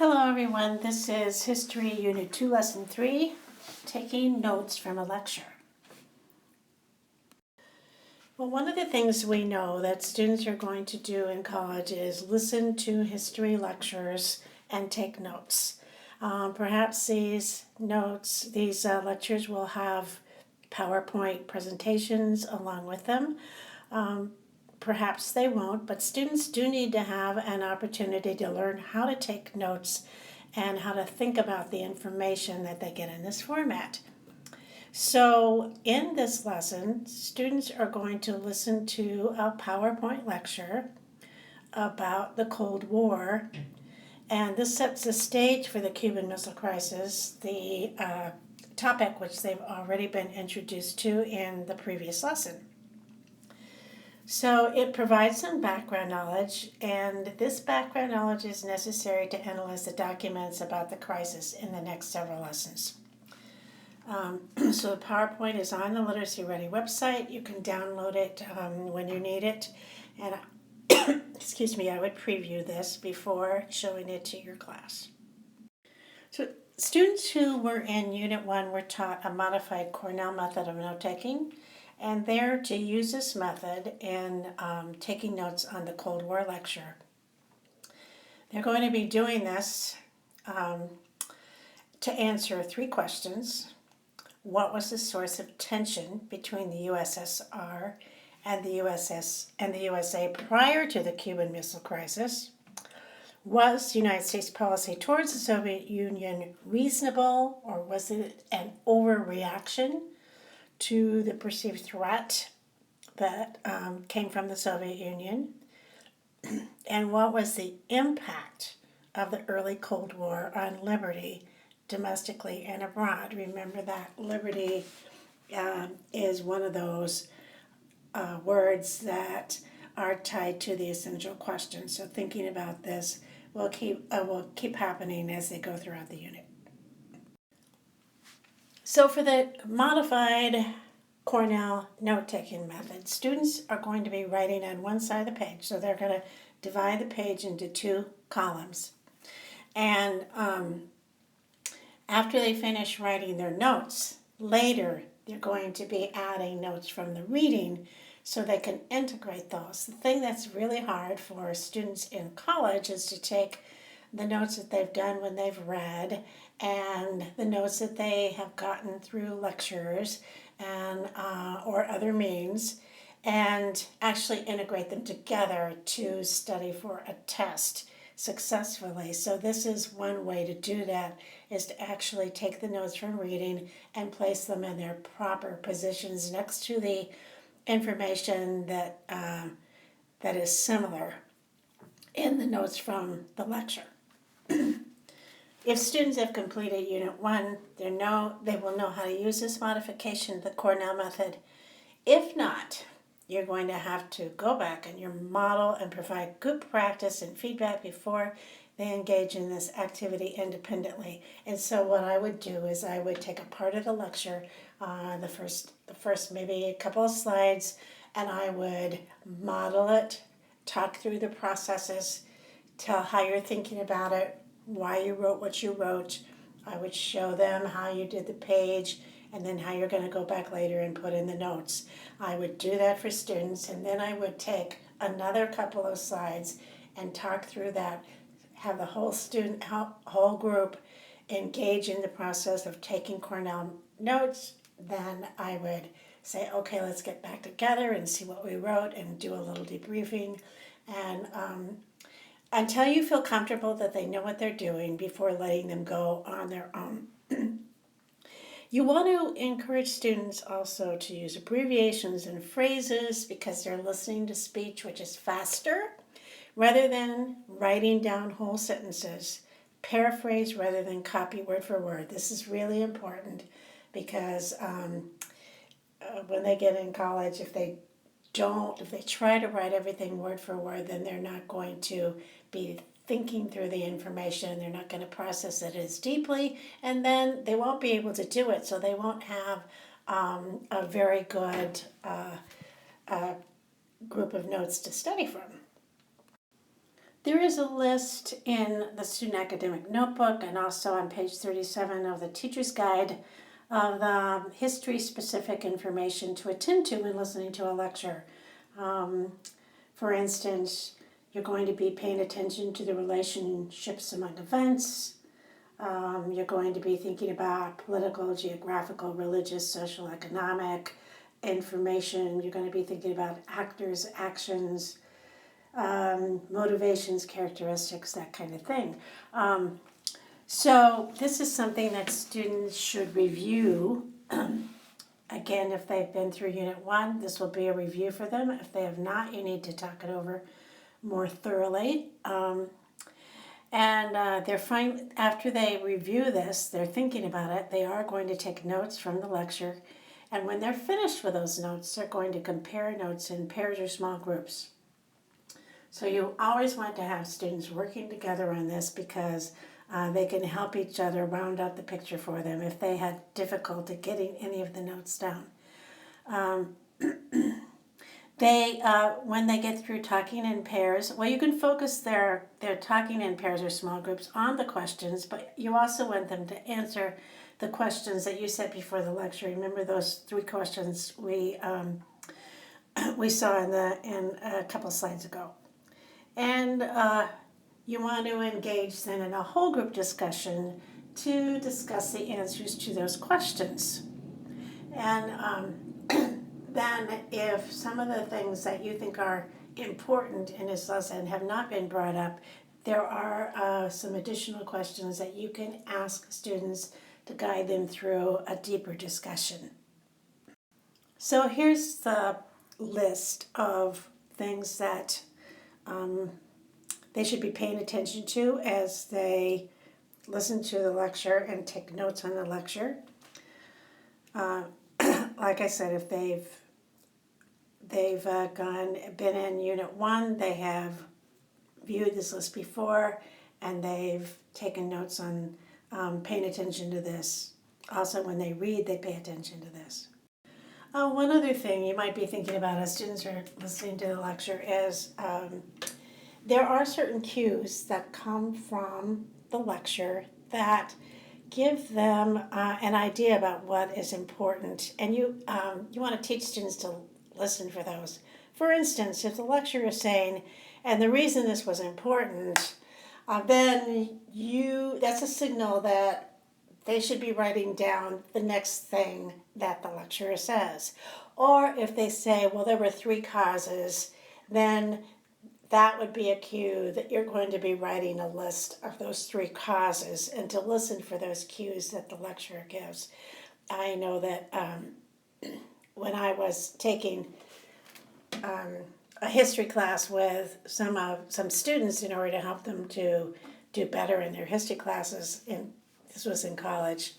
Hello everyone, this is History Unit 2, Lesson 3, taking notes from a lecture. Well, one of the things we know that students are going to do in college is listen to history lectures and take notes. Perhaps these lectures will have PowerPoint presentations along with them. Perhaps they won't, but students do need to have an opportunity to learn how to take notes and how to think about the information that they get in this format. So in this lesson, students are going to listen to a PowerPoint lecture about the Cold War, and this sets the stage for the Cuban Missile Crisis, the topic which they've already been introduced to in the previous lesson. So it provides some background knowledge, and this background knowledge is necessary to analyze the documents about the crisis in the next several lessons. So the PowerPoint is on the Literacy Ready website. You can download it when you need it. And excuse me, I would preview this before showing it to your class. So students who were in Unit 1 were taught a modified Cornell method of note-taking. And they're to use this method in taking notes on the Cold War lecture. They're going to be doing this to answer 3 questions. What was the source of tension between the USSR and the USA prior to the Cuban Missile Crisis? Was the United States policy towards the Soviet Union reasonable, or was it an overreaction to the perceived threat that came from the Soviet Union? And what was the impact of the early Cold War on liberty domestically and abroad? Remember that liberty is one of those words that are tied to the essential question. So thinking about this will keep happening as they go throughout the unit. So for the modified Cornell note-taking method, students are going to be writing on one side of the page. So they're going to divide the page into 2 columns. And after they finish writing their notes, later they're going to be adding notes from the reading so they can integrate those. The thing that's really hard for students in college is to take the notes that they've done when they've read and the notes that they have gotten through lectures and or other means, and actually integrate them together to study for a test successfully. So this is one way to do that, is to actually take the notes from reading and place them in their proper positions next to the information that is similar in the notes from the lecture. If students have completed Unit 1, they will know how to use this modification, the Cornell method. If not, you're going to have to go back and your model and provide good practice and feedback before they engage in this activity independently. And so what I would do is I would take a part of the lecture, the first maybe a couple of slides, and I would model it, talk through the processes, tell how you're thinking about it, why you wrote what you wrote. I would show them how you did the page and then how you're going to go back later and put in the notes. I would do that for students, and then I would take another couple of slides and talk through that, have the whole group engage in the process of taking Cornell notes. Then I would say, okay, let's get back together and see what we wrote and do a little debriefing. And until you feel comfortable that they know what they're doing before letting them go on their own. You want to encourage students also to use abbreviations and phrases because they're listening to speech which is faster rather than writing down whole sentences. Paraphrase rather than copy word for word. This is really important because when they get in college, if they try to write everything word for word, then they're not going to be thinking through the information. They're not going to process it as deeply, and then they won't be able to do it. So they won't have a very good group of notes to study from. There is a list in the Student Academic Notebook and also on page 37 of the Teacher's Guide of the history-specific information to attend to when listening to a lecture. For instance, you're going to be paying attention to the relationships among events. You're going to be thinking about political, geographical, religious, social, economic information. You're going to be thinking about actors' actions, motivations, characteristics, that kind of thing. So this is something that students should review. Again, if they've been through Unit 1, this will be a review for them. If they have not, you need to talk it over more thoroughly. They're fine after they review this, they're thinking about it, they are going to take notes from the lecture. And when they're finished with those notes, they're going to compare notes in pairs or small groups. So you always want to have students working together on this because they can help each other round out the picture for them if they had difficulty getting any of the notes down. When they get through talking in pairs, well, you can focus their talking in pairs or small groups on the questions, but you also want them to answer the questions that you set before the lecture. Remember those 3 questions we saw in a couple slides ago. And you want to engage then in a whole group discussion to discuss the answers to those questions. And then if some of the things that you think are important in this lesson have not been brought up, there are some additional questions that you can ask students to guide them through a deeper discussion. So here's the list of things that they should be paying attention to as they listen to the lecture and take notes on the lecture. Like I said, if they've been in Unit 1, they have viewed this list before, and they've taken notes on paying attention to this. Also, when they read, they pay attention to this. One other thing you might be thinking about as students are listening to the lecture is there are certain cues that come from the lecture that give them an idea about what is important, and you want to teach students to listen for those. For instance, if the lecturer is saying, and the reason this was important, then that's a signal that they should be writing down the next thing that the lecturer says. Or if they say, well, there were 3 causes, then that would be a cue that you're going to be writing a list of those 3 causes and to listen for those cues that the lecturer gives. I know that when I was taking a history class with some students in order to help them to do better in their history classes, and this was in college,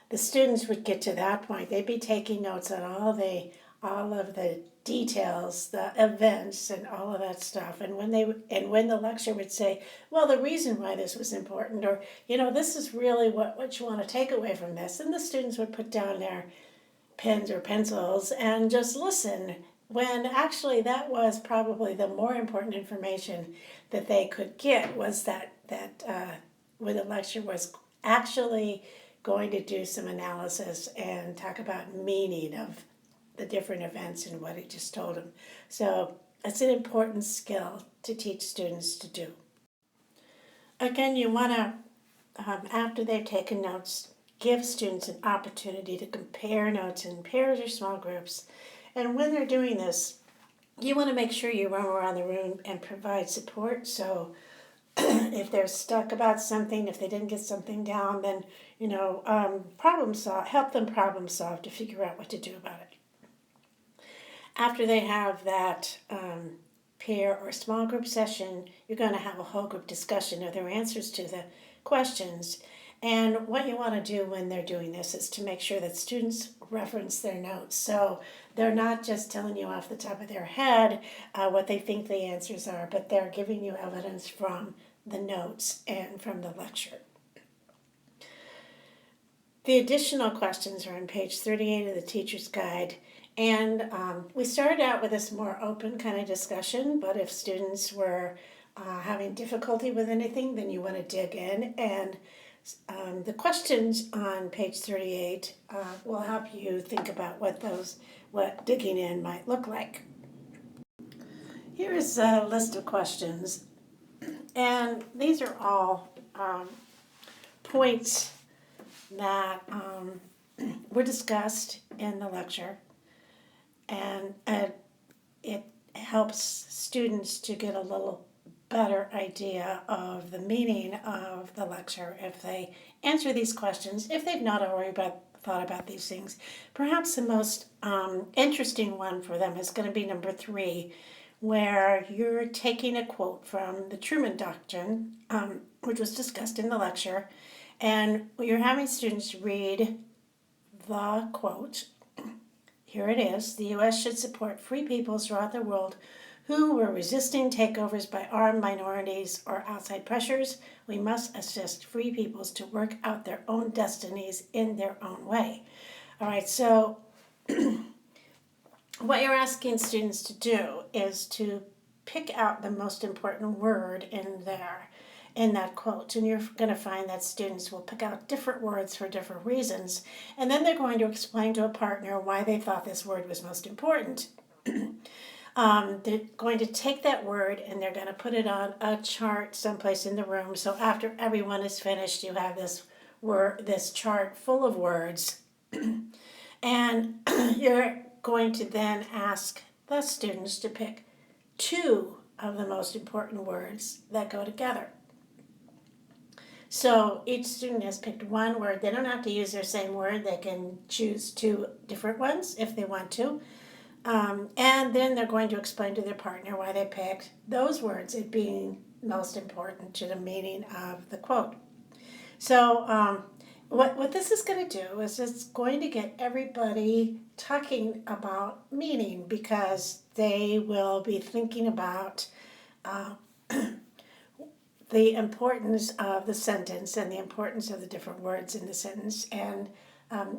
the students would get to that point. They'd be taking notes on all of the details, the events, and all of that stuff. And when the lecturer would say, well, the reason why this was important, or this is really what you want to take away from this, and the students would put down their pens or pencils and just listen, when actually that was probably the more important information that they could get, was that when the lecturer was actually going to do some analysis and talk about meaning of the different events and what he just told them. So it's an important skill to teach students to do. Again, you want to, after they've taken notes, give students an opportunity to compare notes in pairs or small groups. And when they're doing this, you want to make sure you roam around the room and provide support. So if they're stuck about something, if they didn't get something down, then, help them problem solve to figure out what to do about it. After they have that pair or small group session, you're going to have a whole group discussion of their answers to the questions. And what you want to do when they're doing this is to make sure that students reference their notes. So they're not just telling you off the top of their head what they think the answers are, but they're giving you evidence from the notes and from the lecture. The additional questions are on page 38 of the Teacher's Guide. And we started out with this more open kind of discussion, but if students were having difficulty with anything, then you want to dig in. And the questions on page 38 will help you think about what digging in might look like. Here is a list of questions, and these are all points that were discussed in the lecture, and it helps students to get a little better idea of the meaning of the lecture if they answer these questions, if they've not already thought about these things. Perhaps the most interesting one for them is going to be number 3, where you're taking a quote from the Truman Doctrine, which was discussed in the lecture, and you're having students read the quote. Here it is: the U.S. should support free peoples throughout the world who were resisting takeovers by armed minorities or outside pressures. We must assist free peoples to work out their own destinies in their own way. All right, so what you're asking students to do is to pick out the most important word in that quote, and you're going to find that students will pick out different words for different reasons, and then they're going to explain to a partner why they thought this word was most important. They're going to take that word and they're going to put it on a chart someplace in the room, so after everyone is finished you have this chart full of words, and you're going to then ask the students to pick 2 of the most important words that go together. So each student has picked one word. They don't have to use their same word. They can choose 2 different ones if they want to. And then they're going to explain to their partner why they picked those words, it being most important to the meaning of the quote. So what this is going to do is it's going to get everybody talking about meaning, because they will be thinking about the importance of the sentence and the importance of the different words in the sentence. And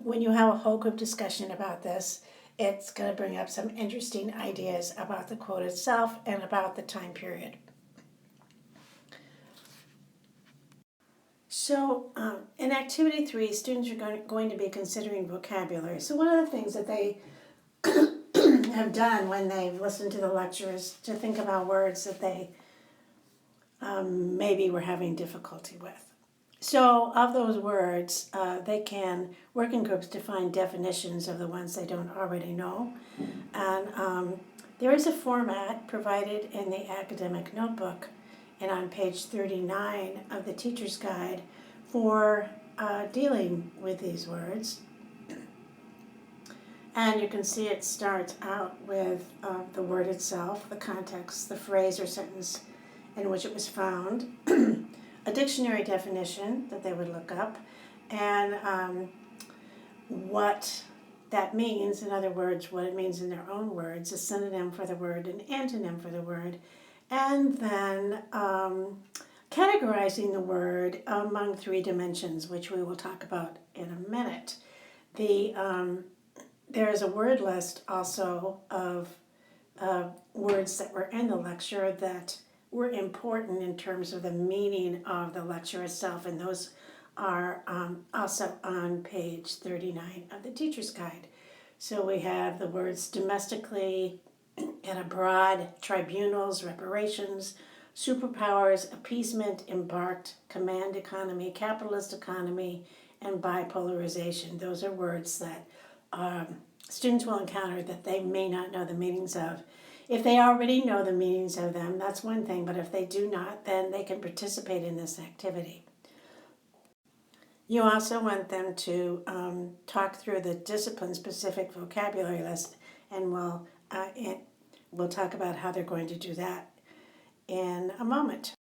when you have a whole group discussion about this, it's going to bring up some interesting ideas about the quote itself and about the time period. So in activity 3, students are going to be considering vocabulary. So one of the things that they have done when they've listened to the lecture is to think about words that they maybe were having difficulty with. So of those words, they can work in groups to find definitions of the ones they don't already know. And there is a format provided in the academic notebook and on page 39 of the teacher's guide for dealing with these words. And you can see it starts out with the word itself, the context, the phrase or sentence in which it was found, a dictionary definition that they would look up, and what that means, in other words, what it means in their own words, a synonym for the word, an antonym for the word, and then categorizing the word among 3 dimensions, which we will talk about in a minute. There is a word list also of words that were in the lecture that were important in terms of the meaning of the lecture itself, and those are also on page 39 of the teacher's guide. So we have the words domestically and abroad, tribunals, reparations, superpowers, appeasement, embarked, command economy, capitalist economy, and bipolarization. Those are words that students will encounter that they may not know the meanings of. If they already know the meanings of them, that's one thing, but if they do not, then they can participate in this activity. You also want them to talk through the discipline-specific vocabulary list, and we'll talk about how they're going to do that in a moment.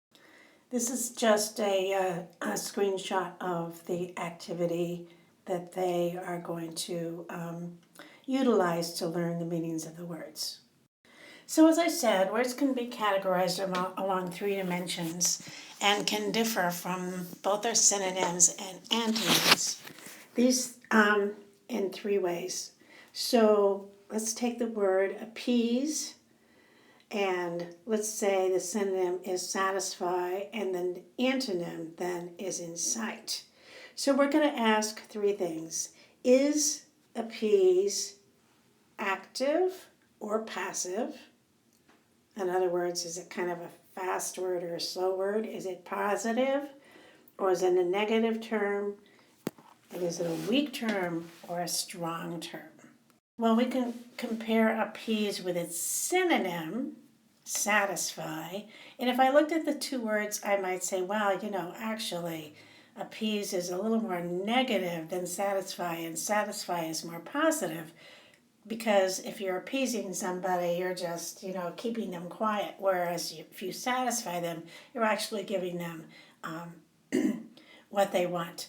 This is just a screenshot of the activity that they are going to utilize to learn the meanings of the words. So as I said, words can be categorized along 3 dimensions and can differ from both their synonyms and antonyms. These in 3 ways. So let's take the word appease, And let's say the synonym is satisfy, and then the antonym then is incite. So we're going to ask three things. Is appease active or passive? In other words, is it kind of a fast word or a slow word? Is it positive or is it a negative term? And is it a weak term or a strong term? Well, we can compare appease with its synonym, satisfy. And if I looked at the two words, I might say, well, actually, appease is a little more negative than satisfy, and satisfy is more positive. Because if you're appeasing somebody, you're just, keeping them quiet. Whereas if you satisfy them, you're actually giving them what they want.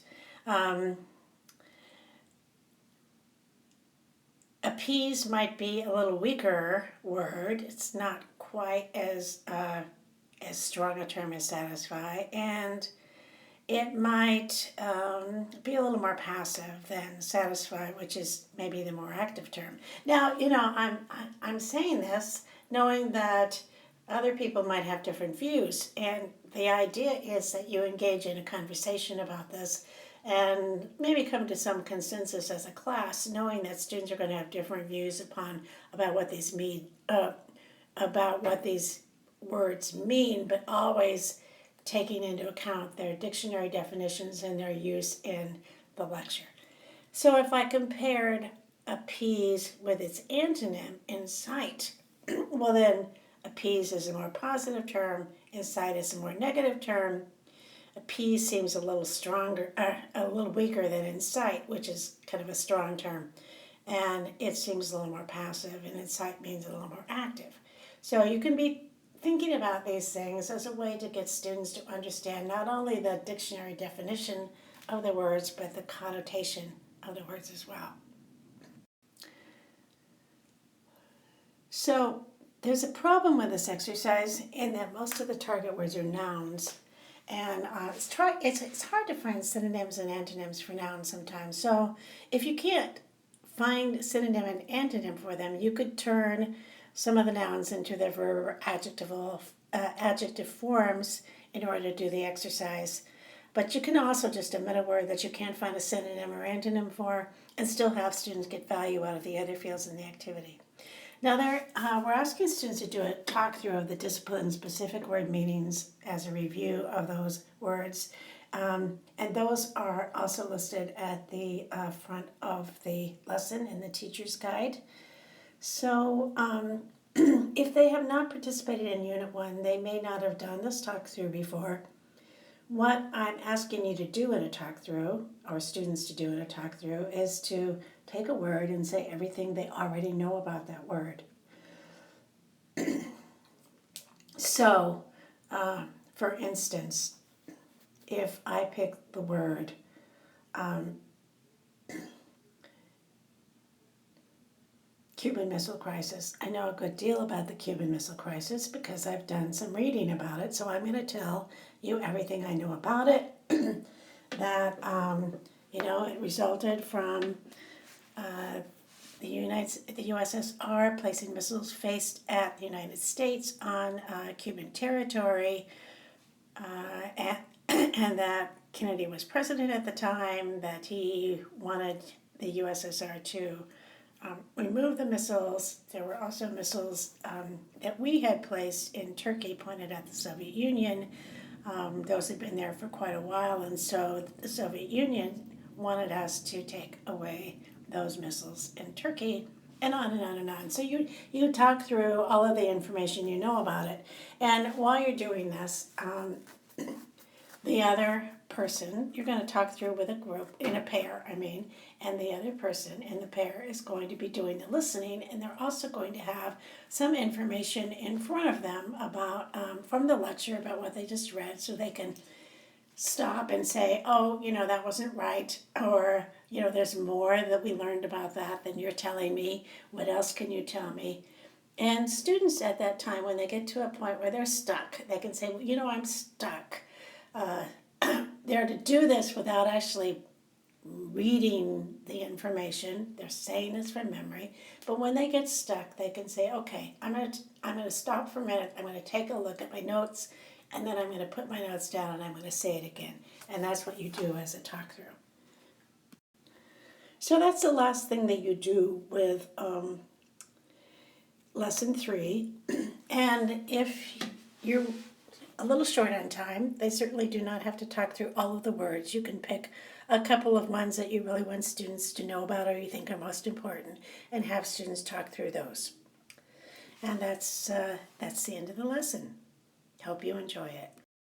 Appease might be a little weaker word. It's not quite as strong a term as satisfy, and it might be a little more passive than satisfy, which is maybe the more active term. Now, I'm saying this knowing that other people might have different views, and the idea is that you engage in a conversation about this and maybe come to some consensus as a class, knowing that students are going to have different views about what these mean, about what these words mean, but always taking into account their dictionary definitions and their use in the lecture. So if I compared appease with its antonym, incite, well then appease is a more positive term, incite is a more negative term. Appease seems a little stronger, a little weaker than incite, which is kind of a strong term. And it seems a little more passive, and incite means a little more active. So you can be thinking about these things as a way to get students to understand not only the dictionary definition of the words, but the connotation of the words as well. So there's a problem with this exercise in that most of the target words are nouns. And it's hard to find synonyms and antonyms for nouns sometimes. So if you can't find synonym and antonym for them, you could turn some of the nouns into their verb or adjective forms in order to do the exercise. But you can also just omit a word that you can't find a synonym or antonym for and still have students get value out of the other fields in the activity. Now, we're asking students to do a talk-through of the discipline-specific word meanings as a review of those words. And those are also listed at the front of the lesson in the teacher's guide. So if they have not participated in Unit 1, they may not have done this talk-through before. What I'm asking you to do in a talk-through, or students to do in a talk-through, is to take a word and say everything they already know about that word. So, for instance, if I pick the word Cuban Missile Crisis, I know a good deal about the Cuban Missile Crisis because I've done some reading about it, so I'm going to tell you everything I know about it, that, it resulted from the USSR placing missiles faced at the United States on Cuban territory, and that Kennedy was president at the time, that he wanted the USSR to remove the missiles. There were also missiles that we had placed in Turkey pointed at the Soviet Union. Those had been there for quite a while, and so the Soviet Union wanted us to take away those missiles in Turkey, and on and on and on. So you talk through all of the information you know about it, and while you're doing this, the other person, you're going to talk through with a group, in a pair, and the other person in the pair is going to be doing the listening, and they're also going to have some information in front of them about, from the lecture about what they just read, so they can stop and say, oh, that wasn't right, or, there's more that we learned about that than you're telling me. What else can you tell me? And students at that time, when they get to a point where they're stuck, they can say, well, I'm stuck. They're to do this without actually reading the information. They're saying it's from memory. But when they get stuck, they can say, okay, I'm gonna stop for a minute. I'm gonna take a look at my notes, and then I'm gonna put my notes down and I'm gonna say it again. And that's what you do as a talk through. So that's the last thing that you do with lesson 3. And if you're a little short on time, they certainly do not have to talk through all of the words. You can pick a couple of ones that you really want students to know about or you think are most important and have students talk through those. And that's the end of the lesson. Hope you enjoy it.